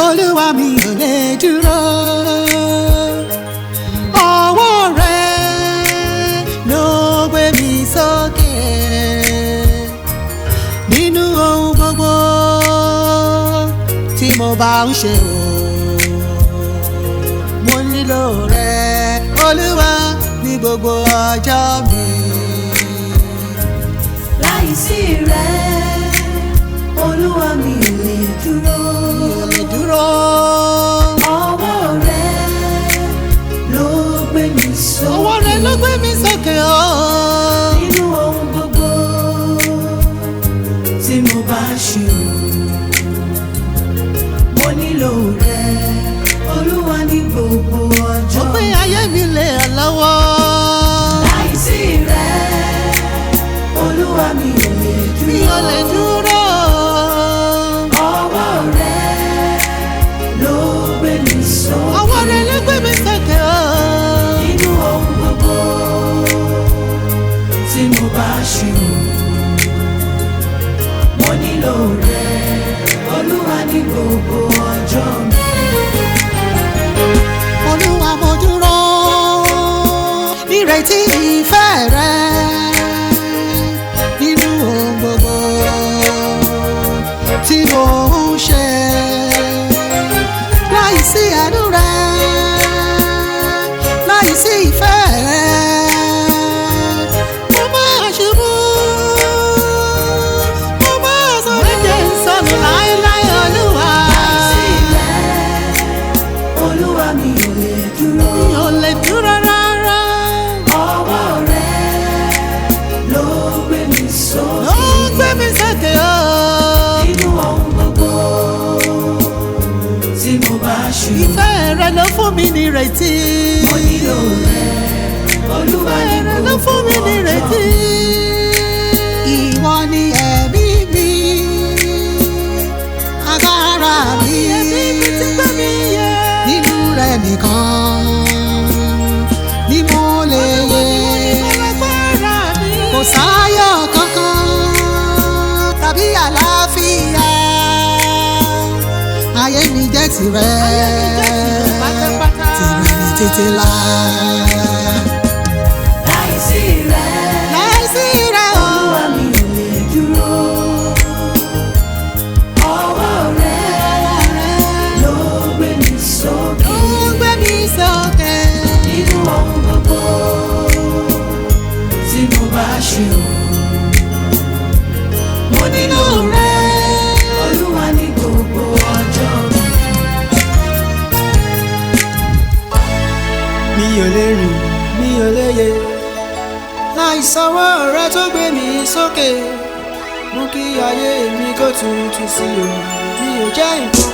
Olúwa mi ò lè dúró. Ọwọ́ rẹ̀ ló gbé mi sókè. Nínú ohun gbogbo tí mo bá ń ṣe o, mo nílò rẹ̀ Olúwa ní gbogbo ọjọ́ mi. Láìsí rẹ̀ Olúwa mi ò lè dúró. Ọwọ́ rẹ̀ ló gbé mi sókè. Ọwọ́ rẹ̀ ló gbé mi sókè o. Nínú ohun gbogbo tí mo bá ṣe o, mo nílò rẹ̀ Olúwa ní gbogbo ọjọ́. Ó gbé ayé mi lé ọ lọ́wọ́. Láìsí rẹ̀ Olúwa mi ò lè dúró. Mi ò lè dúró. Ọwọ́ rẹ̀ ló gbé mi sókè. Ọwọ́ rẹ̀ ló gbé mi sókè o. Nínú ohun gbogbo tí mo bá ṣe o, mo nílò rẹ̀ Olúwa ní gbogbo ọjọ́ mi. Olúwa mo dúró nírètí ìfẹ́ rẹ nínú ohun gbogbo tí mo ń ṣe. Láìsí àánú rẹ, láìsí ìfẹ́ rẹ, mo máa ṣubú, mo máa sọ méje sọnù láéláé Olúwa. Láìsí rẹ̀ Olúwa mi ò lè dúró. Mi ò lè dúró rárá. Ọwọ́ rẹ̀ ló gbé mi sókè. Ló gbé mi sókè o. Nínú ohun gbogbo tí mo bá ṣe o, Ìfẹ́ rẹ ló fún mi nírètí. mo nílò rẹ̀ Olúwa ní Ìfẹ́ rẹ ló gbogbo fún mi ọjọ́ nírètí. mi. Ìwọ ni ẹ̀mí mi, agbára mi, nínú rẹ nìkan ni mo lè yẹ. Kò sáyọ̀ kankan tàbí àlàáfíà, ayé mi jẹ́ tìrẹ, tìrẹ ní títí láé. Láìsí rẹ̀ Láìsí rẹ o. Olúwa mi ò lè dúró. Ọwọ́ rẹ̀ ló gbé mi sókè. Ó gbé mi sókè. Nínú ohun gbogbo tí mo bá ṣe o, mo nílò rẹ̀ Olúwa ní gbogbo ọjọ́ mi. Mi ò lè rìn, mi ò lè yè, láìsọwọ́ rẹ tó gbé mi sókè, mú kí ayé mi kó tuntun sí o. Mi ò jẹ́ nǹkan